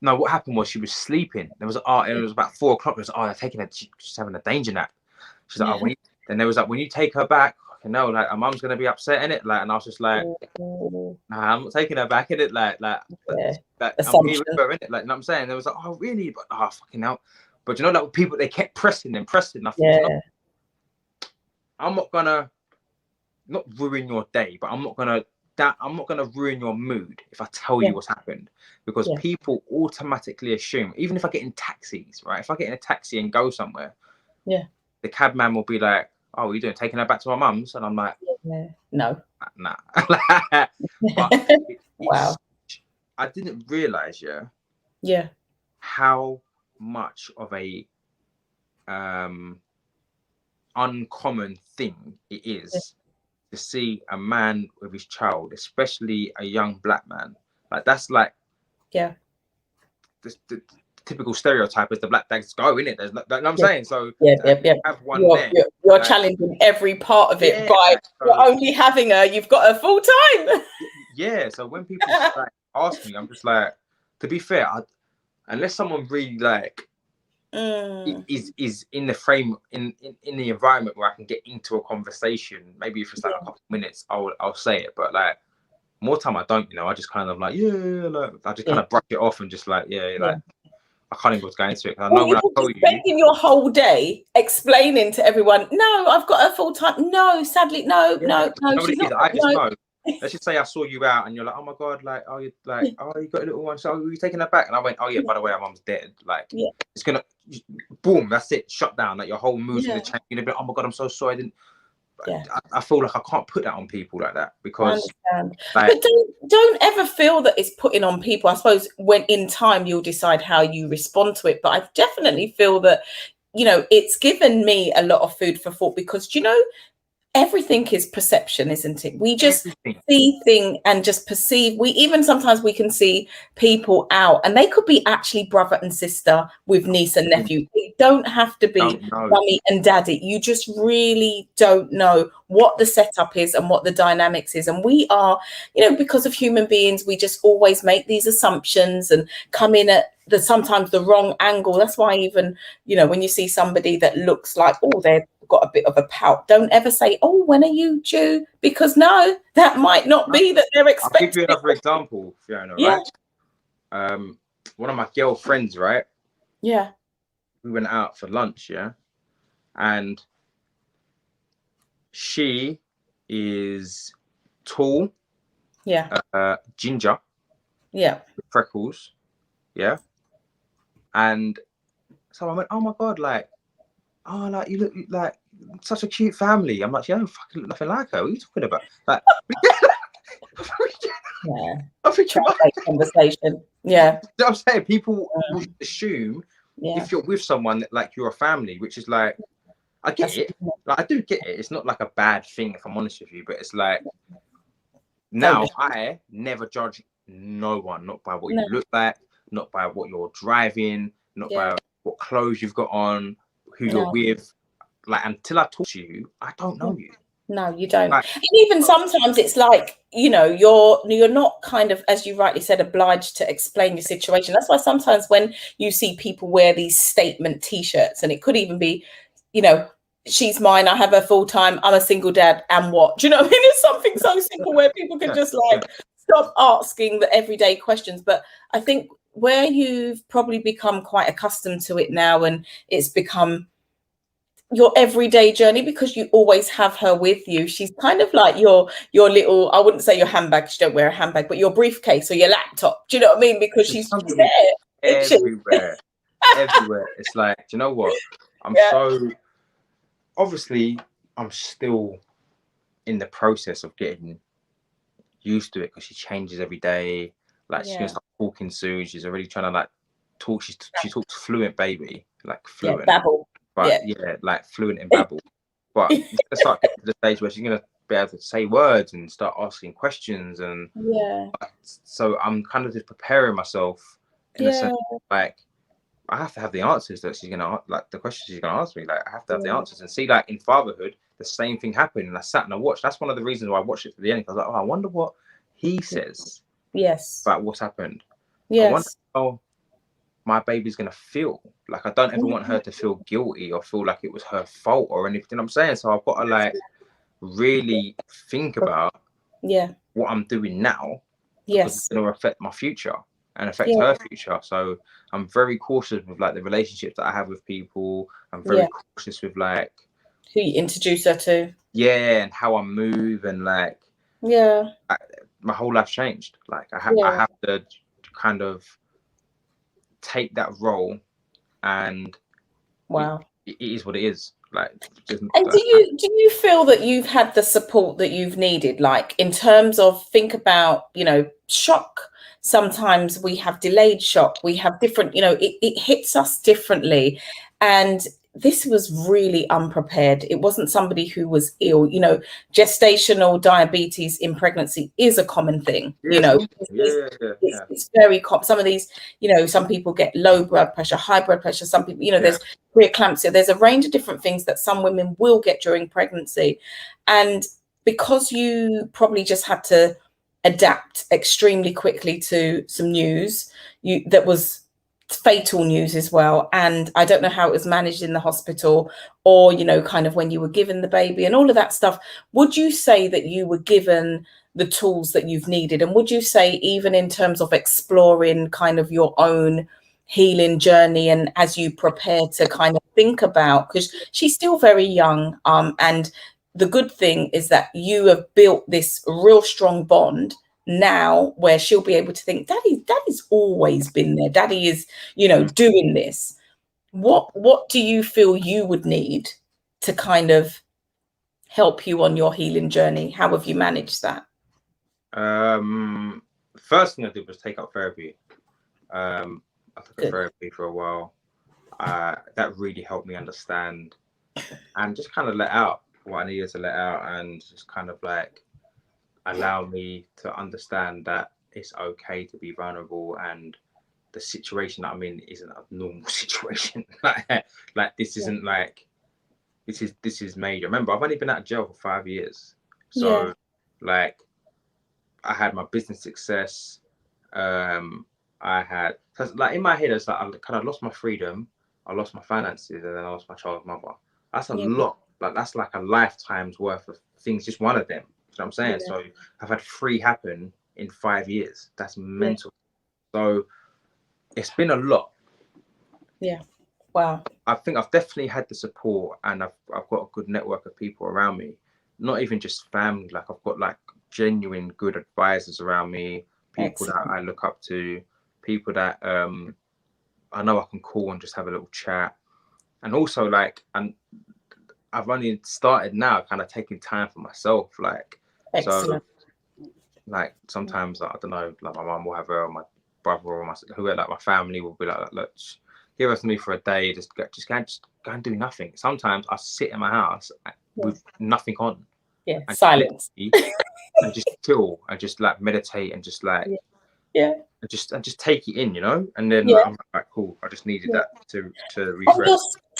no, what happened was she was sleeping. There was, oh, and it was about 4 o'clock. It was, oh, they're taking her, she's having a danger nap. She's like, oh, then there was like, when you take her back, no, like, her mum's gonna be upset in it, like, and I was just like, nah, I'm not taking her back in it, like I'm here with her in it, like, you know what I'm saying? There was like, oh, really? But oh, fucking hell. But you know, like, people, they kept pressing and pressing. I thought, you know, I'm not gonna not ruin your day, but I'm not gonna ruin your mood if I tell you what's happened, because people automatically assume, even if I get in taxis, right? If I get in a taxi and go somewhere, the cabman will be like, oh, what are you doing? Taking her back to my mum's? And I'm like, no. Nah. But wow. I didn't realize, how much of a uncommon thing it is to see a man with his child, especially a young black man. Like, that's like, the typical stereotype is the black dads go, innit? There's no, what I'm saying. So have one you're challenging every part of it by not only having her, you've got her full time. So when people like ask me, I'm just like, to be fair, unless someone really like is in the frame, in the environment where I can get into a conversation, maybe if it's like a couple of minutes, I'll say it. But like, more time I don't, you know, I just kind of like, like, I just kind of brush it off and just like, like, I can't even go into it. I know when I tell you, spending your whole day explaining to everyone, no, I've got her full time. No, sadly, no. She's not. I just know. Let's just say I saw you out and you're like, oh my god, like, oh, you like, oh, you got a little one. So are you taking her back? And I went, oh yeah, by the way, our mum's dead. Like, it's gonna, boom, that's it, shut down. Like, your whole mood's gonna change. You're gonna be like, oh my god, I'm so sorry. I didn't. I feel like I can't put that on people like that, because like, but don't ever feel that it's putting on people. I suppose when in time you'll decide how you respond to it, but I definitely feel that, you know, it's given me a lot of food for thought, because, you know, everything is perception, isn't it? We just see things and just perceive. Sometimes we can see people out and they could be actually brother and sister with niece and nephew. It don't have to be mummy and daddy. You just really don't know what the setup is and what the dynamics is. And we are, you know, because of human beings, we just always make these assumptions and come in at sometimes the wrong angle. That's why even, you know, when you see somebody that looks like, oh, they've got a bit of a pout, don't ever say, oh, when are you due? Because no, that might not be that they're expecting. I'll give you another example, Fiona, right? One of my girlfriends, right? Yeah. We went out for lunch, and she is tall, ginger, with freckles, and so I went, oh my God, like, oh, like you look like such a cute family. I'm like, you don't fucking look nothing like her. What are you talking about? Like, I think conversation. Yeah. You know what I'm saying? People will assume if you're with someone that, like, you're a family, which is like, I get it. Like, I do get it. It's not like a bad thing, if I'm honest with you, but it's like, now I never judge no one, not by what you look like, not by what you're driving, not by what clothes you've got on, who you're with. Like, until I talk to you, I don't know you. No, you don't. Like, and even sometimes it's like, you know, you're not kind of, as you rightly said, obliged to explain your situation. That's why sometimes when you see people wear these statement T-shirts, and it could even be, you know, she's mine, I have her full time, I'm a single dad, and what? Do you know what I mean? It's something so simple where people can just like stop asking the everyday questions. But I think where you've probably become quite accustomed to it now, and it's become your everyday journey because you always have her with you. She's kind of like your little, I wouldn't say your handbag, she don't wear a handbag, but your briefcase or your laptop. Do you know what I mean? Because she's there everywhere. Everywhere. It's like, do you know what? I'm so, obviously I'm still in the process of getting used to it because she changes every day. Like, she's gonna start talking soon. She's already trying to like talk. She talks fluent, baby, like fluent. Babble. But like fluent in babble. But she's gonna start getting to the stage where she's gonna be able to say words and start asking questions. And so I'm kind of just preparing myself in a sense, like, I have to have the answers that she's gonna, like, the questions she's gonna ask me. Like, I have to have the answers. And see, like, in fatherhood, the same thing happened. And I sat and I watched. That's one of the reasons why I watched it to the end. I was like, oh, I wonder what he says. About what's happened. I wonder how my baby's gonna feel. Like, I don't ever want her to feel guilty or feel like it was her fault or anything. You know what I'm saying? So I've got to like really think about what I'm doing now, because it's gonna affect my future and affect her future. So I'm very cautious with like the relationships that I have with people. I'm very cautious with like who you introduce her to. And how I move, and like my whole life changed. Like, I have to kind of take that role, and it is what it is. Like, and do you feel that you've had the support that you've needed, like in terms of, think about, you know, shock? Sometimes we have delayed shock, we have different, you know, it hits us differently, and this was really unprepared. It wasn't somebody who was ill. You know, gestational diabetes in pregnancy is a common thing. You know, it's very common. Some of these, you know, some people get low blood pressure, high blood pressure. Some people, you know, there's preeclampsia. There's a range of different things that some women will get during pregnancy. And because you probably just had to adapt extremely quickly to some news that was fatal news as well, and I don't know how it was managed in the hospital, or, you know, kind of when you were given the baby and all of that stuff, would you say that you were given the tools that you've needed? And would you say, even in terms of exploring kind of your own healing journey, and as you prepare to kind of think about, because she's still very young, and the good thing is that you have built this real strong bond now where she'll be able to think, daddy's always been there, daddy is, you know, doing this. What do you feel you would need to kind of help you on your healing journey? How have you managed that? First thing I did was take up therapy. I took up therapy for a while. That really helped me understand and just kind of let out what I needed to let out, and just kind of like allow me to understand that it's okay to be vulnerable, and the situation that I'm in isn't a normal situation. like this isn't like, this is major. Remember, I've only been out of jail for 5 years. So like, I had my business success. I had, like, in my head, it's like I kind of lost my freedom, I lost my finances, and then I lost my child's mother. That's a lot. Like, that's like a lifetime's worth of things, just one of them. You know what I'm saying? So I've had 3 happen in 5 years. That's mental. So it's been a lot. Wow. I think I've definitely had the support, and I've got a good network of people around me. Not even just family, like I've got like genuine good advisors around me, people that Excellent. I look up to, people that I know I can call and just have a little chat. And also like, and I've only started now kind of taking time for myself. Like, so Excellent. like sometimes like, I don't know, like my mum will have her, or my brother, or my whoever, like my family will be like, look, give us to me for a day, just go and do nothing. Sometimes I sit in my house with nothing on, Yeah, and silence. and just chill and just like meditate and just like Yeah. and just take it in, you know. And then Yeah. like, I'm like, cool. I just needed Yeah. that to And refresh.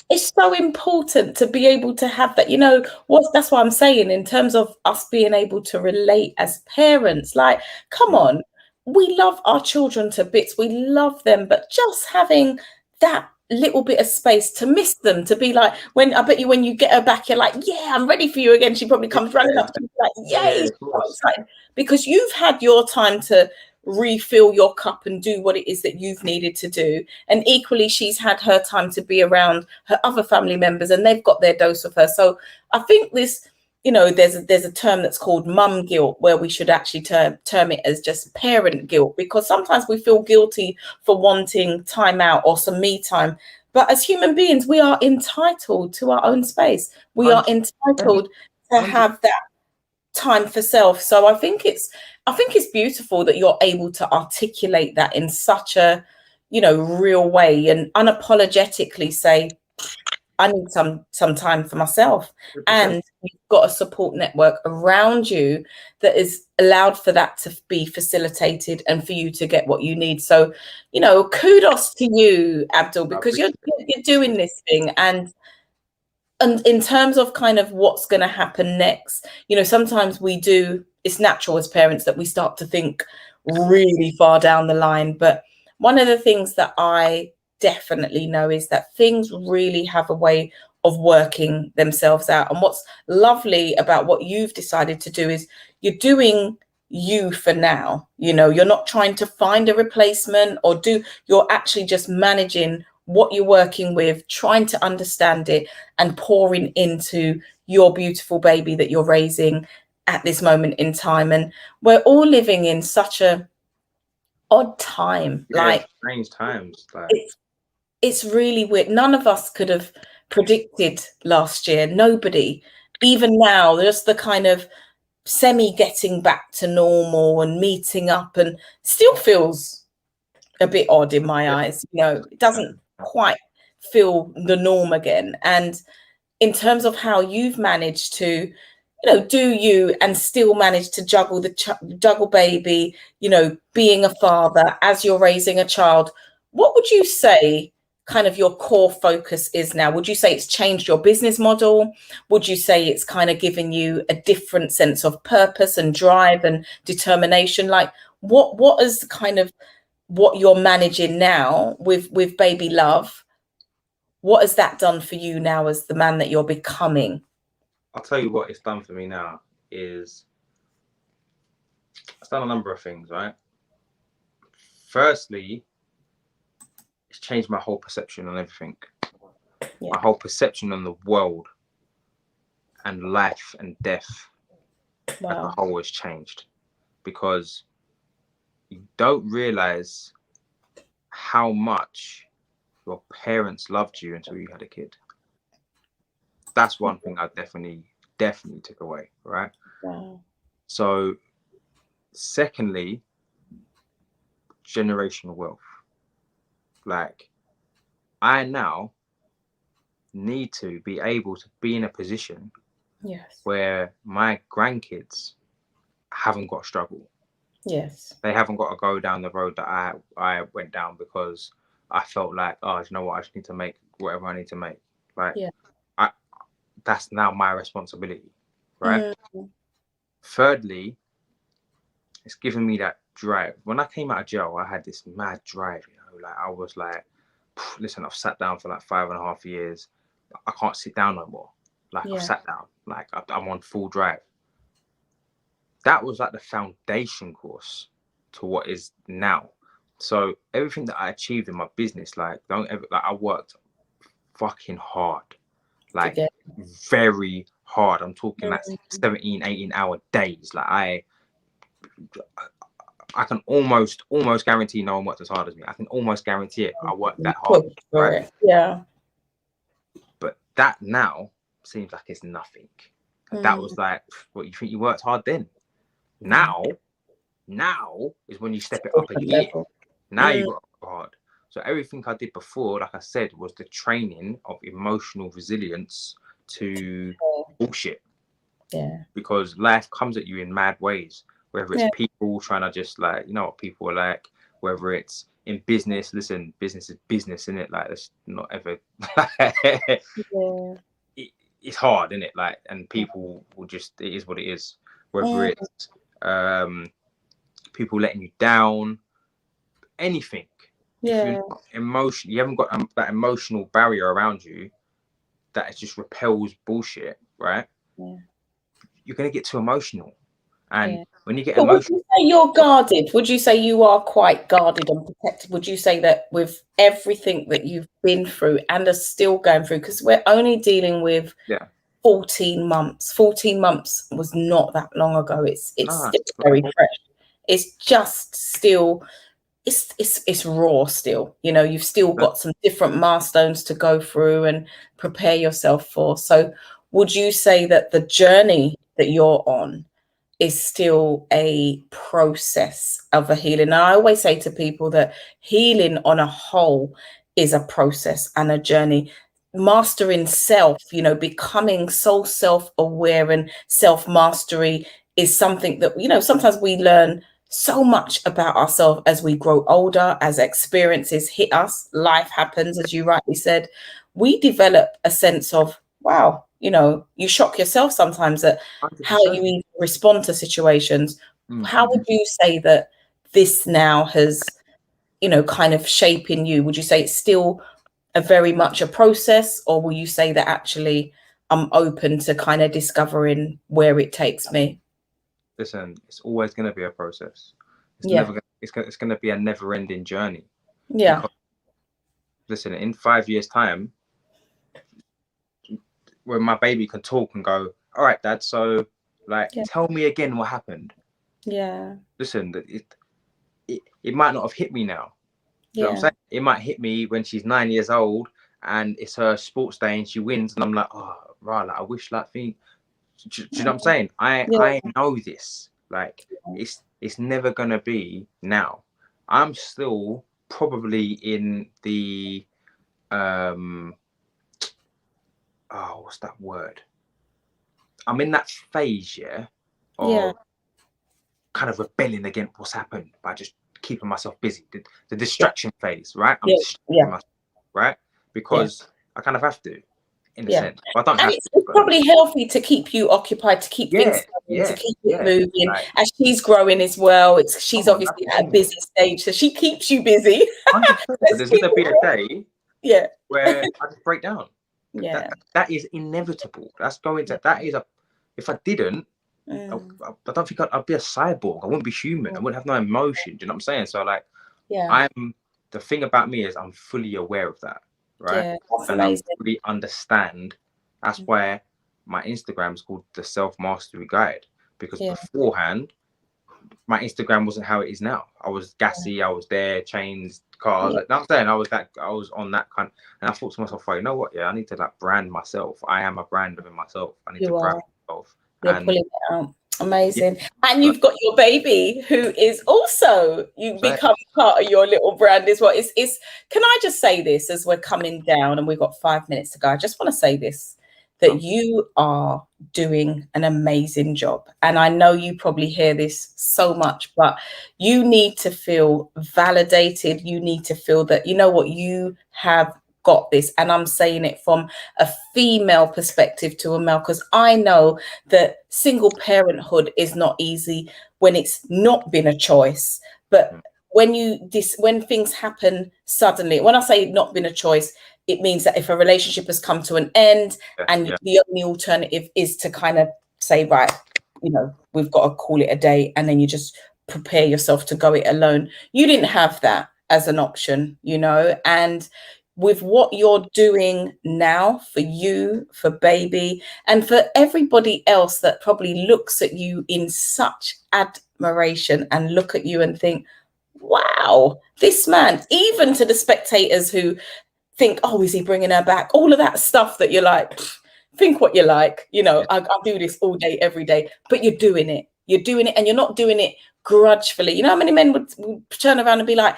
it's so important to be able to have that, you know, that's what I'm saying in terms of us being able to relate as parents. Like, come on, we love our children to bits, we love them, but just having that little bit of space to miss them, to be like, when I bet you when you get her back, you're like, yeah, I'm ready for you again. She probably comes running up to you like, yay, Yeah, of so course. excited, because you've had your time to refill your cup and do what it is that you've needed to do. And equally, she's had her time to be around her other family members and they've got their dose of her. So I think this, you know, there's a term that's called mum guilt, where we should actually term it as just parent guilt, because sometimes we feel guilty for wanting time out or some me time. But as human beings, we are entitled to our own space. We are 100%. entitled to 100%. have that time for self. So I think it's beautiful that you're able to articulate that in such a, you know, real way and unapologetically say, I need some time for myself. And you've got a support network around you that is allowed for that to be facilitated and for you to get what you need. So, you know, kudos to you, Abdul, because you're doing this thing. And in terms of kind of what's going to happen next, you know, sometimes it's natural as parents that we start to think really far down the line. But one of the things that I definitely know is that things really have a way of working themselves out. And what's lovely about what you've decided to do is you're doing you for now. You know, you're not trying to find a replacement you're actually just managing what you're working with, trying to understand it and pouring into your beautiful baby that you're raising at this moment in time. And we're all living in such a odd time. Yeah, Like, strange times. Like, it's really weird. None of us could have predicted last year. Nobody. Even now, just the kind of semi getting back to normal and meeting up and still feels a bit odd in my eyes. You know, it doesn't quite feel the norm again. And in terms of how you've managed to, you know, do you and still manage to juggle juggle baby, you know, being a father as you're raising a child, what would you say kind of your core focus is now? Would you say it's changed your business model? Would you say it's kind of given you a different sense of purpose and drive and determination? Like, what is kind of what you're managing now with baby love? What has that done for you now as the man that you're becoming? I'll tell you what it's done for me now is it's done a number of things, right? Firstly, it's changed my whole perception on everything. Yeah. My whole perception on the world and life and death as a whole has changed, because you don't realize how much your parents loved you until you had a kid. That's one thing I definitely took away, right? Wow. So secondly, generational wealth. Like, I now need to be able to be in a position where my grandkids haven't got to struggle. Yes. They haven't got to go down the road that I went down because I felt like, oh, you know what, I just need to make whatever I need to make. Like, that's now my responsibility, right? Thirdly, it's given me that drive. When I came out of jail, I had this mad drive, you know, like I was like, listen, I've sat down for like 5.5 years. I can't sit down no more. Like, I've sat down, like I'm on full drive. That was like the foundation course to what is now. So everything that I achieved in my business, like, don't ever, like, I worked fucking hard, like very hard. I'm talking like 17, 18-hour days. Like I can almost guarantee no one worked as hard as me. I can almost guarantee it. I worked that hard, right? Yeah. But that now seems like it's nothing. That was like, what, you think you worked hard then? Now is when you step it up a gear. Now you got hard. So everything I did before, like I said, was the training of emotional resilience to bullshit. Yeah. Because life comes at you in mad ways. Whether it's people trying to just like, you know what people are like, whether it's in business, listen, business is business, isn't it? Like, it's not ever it's hard, isn't it? Like, and people will just, it is what it is. Whether it's people letting you down, anything. If you're not emotion, you haven't got that emotional barrier around you that it just repels bullshit, right? You're gonna get too emotional. And when you get emotional, would you say you're guarded? Would you say you are quite guarded and protected? Would you say that with everything that you've been through and are still going through, because we're only dealing with 14 months. 14 months was not that long ago. It's very fresh. It's just still, it's raw still. You know, you've still got some different milestones to go through and prepare yourself for. So would you say that the journey that you're on is still a process of a healing? And I always say to people that healing on a whole is a process and a journey. Mastering self, you know, becoming so self-aware and self-mastery is something that, you know, sometimes we learn so much about ourselves as we grow older, as experiences hit us, life happens, as you rightly said. We develop a sense of, wow, you know, you shock yourself sometimes at 100%. How you even respond to situations. How would you say that this now has, you know, kind of shaping you? Would you say it's still a very much a process, or will you say that actually I'm open to kind of discovering where it takes me? Listen, it's always going to be a process. It's never. It's going to be a never-ending journey. Yeah. Because, listen, in 5 years' time, when my baby can talk and go, all right, Dad, so like, tell me again what happened. Yeah. Listen, it might not have hit me now. You know what I'm saying? It might hit me when she's 9 years old and it's her sports day and she wins, and I'm like, oh, right, like, I wish that thing. Do you know what I'm saying? I know this. Like, it's never gonna be now. I'm still probably in the what's that word? I'm in that phase, of kind of rebelling against what's happened by just keeping myself busy. The distraction phase, right? I'm distracting myself, right? Because I kind of have to, in a sense. But I don't have to. It's probably healthy to keep you occupied, to keep things going, to keep it moving. Like, as she's growing as well, she's obviously at a busy stage, so she keeps you busy. 100%. There's going to be a day where I just break down. That is inevitable. That's going to, that is a, if I didn't, I don't think I'd be a cyborg. I wouldn't be human. I wouldn't have no emotion. Do you know what I'm saying? So like, the thing about me is I'm fully aware of that, right? And I fully understand. That's why my Instagram is called the Self-Mastery Guide, because beforehand, my Instagram wasn't how it is now. I was gassy. I was there, chains, cars. Like, I'm saying I was on that kind. And I thought to myself, like, you know what? Yeah, I need to like brand myself. I am a brand within myself. I need to brand myself. You're pulling it out. Amazing. And you've got your baby who is also, you become part of your little brand as well. It's can I just say this as we're coming down and we've got 5 minutes to go? I just want to say this, that you are doing an amazing job. And I know you probably hear this so much, but you need to feel validated. You need to feel that, you know what, you have got this. And I'm saying it from a female perspective to a male, because I know that single parenthood is not easy when it's not been a choice. But when things happen suddenly, when I say not been a choice, it means that if a relationship has come to an end and the only alternative is to kind of say, right, you know, we've got to call it a day, and then you just prepare yourself to go it alone. You didn't have that as an option, you know, and with what you're doing now for you, for baby, and for everybody else that probably looks at you in such admiration and look at you and think, wow, this man, even to the spectators who think, oh, is he bringing her back? All of that stuff that you're like, think what you like, you know, I do this all day, every day, but you're doing it. You're doing it, and you're not doing it grudgefully. You know how many men would turn around and be like,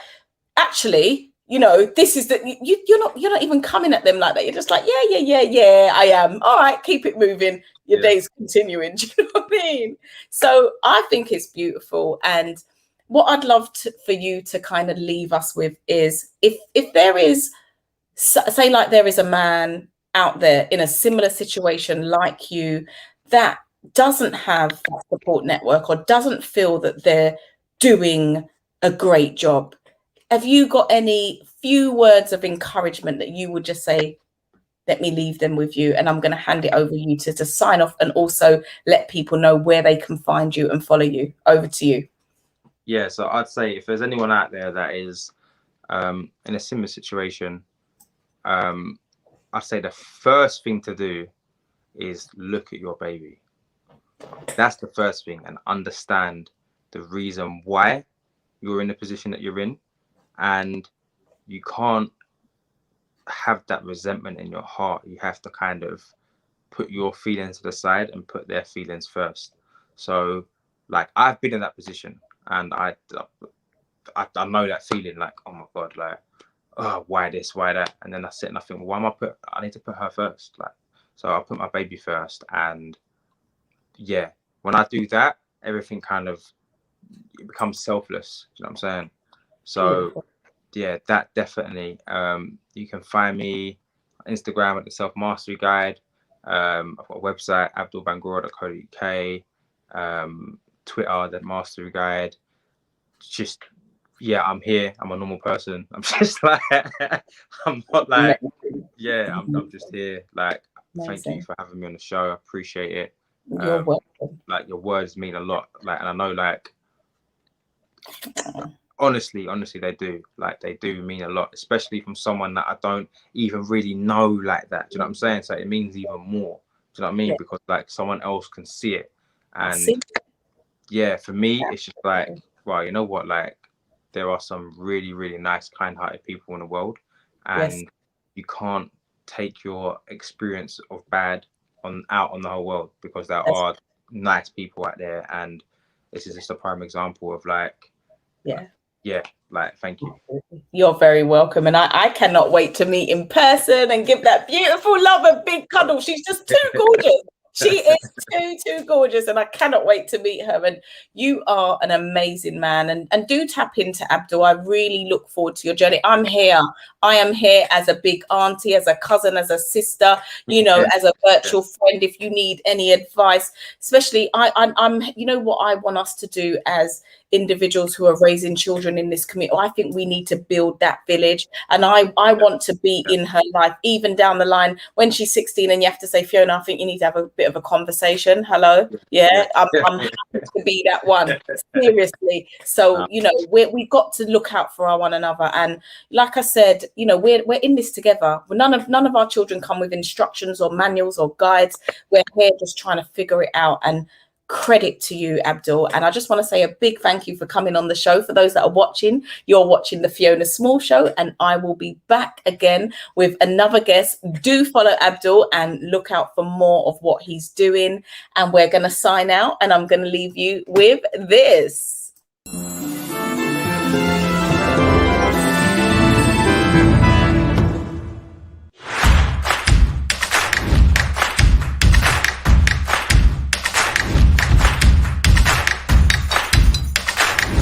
actually, you know, this is you're not even coming at them like that. You're just like, yeah, I am. All right, keep it moving. Your day's continuing. Do you know what I mean? So I think it's beautiful. And what I'd love for you to kind of leave us with is, if there is, say, like there is a man out there in a similar situation like you that doesn't have a support network or doesn't feel that they're doing a great job, have you got any few words of encouragement that you would just say, let me leave them with you, and I'm going to hand it over you to sign off, and also let people know where they can find you and follow you? Over to you. Yeah, so I'd say if there's anyone out there that is in a similar situation, I'd say the first thing to do is look at your baby. That's the first thing, and understand the reason why you're in the position that you're in. And you can't have that resentment in your heart. You have to kind of put your feelings to the side and put their feelings first. So, like, I've been in that position, and I know that feeling, like, oh my God, like, oh, why this, why that? And then I sit and I think, well, I need to put her first. Like, so I put my baby first. And yeah, when I do that, everything kind of, it becomes selfless. You know what I'm saying? So yeah, that definitely. You can find me on Instagram at the Self Mastery Guide. I've got a website, abdulbangura.co.uk. Twitter, the Mastery Guide. Just, yeah, I'm here. I'm a normal person. I'm just like, I'm not like, yeah, I'm just here. Like, thank you for having me on the show. I appreciate it. You're welcome. Like, your words mean a lot. Like, and I know, like, honestly they do. Like, they do mean a lot, especially from someone that I don't even really know like that. Do you know what I'm saying? So it means even more. Do you know what I mean? Because, like, someone else can see it. And yeah, for me, it's just like, well, you know what? Like, there are some really, really nice, kind-hearted people in the world, and you can't take your experience of bad out on the whole world, because there are nice people out there. And this is just a prime example of, like, like, thank you. You're very welcome. And I cannot wait to meet in person and give that beautiful love a big cuddle. She's just too gorgeous. She is too gorgeous, and I cannot wait to meet her. And you are an amazing man. And do tap into Abdul. I really look forward to your journey. I'm here. I am here as a big auntie, as a cousin, as a sister, you know, as a virtual friend. If you need any advice, especially I'm, you know what I want us to do as individuals who are raising children in this community. I think we need to build that village, and I want to be in her life, even down the line when she's 16 and you have to say, Fiona, I think you need to have a bit of a conversation. Hello. I'm happy to be that one, seriously. So you know, we've got to look out for one another. And like I said, you know, we're in this together. None of our children come with instructions or manuals or guides. We're here just trying to figure it out. And credit to you, Abdul. And I just want to say a big thank you for coming on the show. For those that are watching, you're watching the Fiona Small Show, and I will be back again with another guest. Do follow Abdul and look out for more of what he's doing. And we're going to sign out, and I'm going to leave you with this.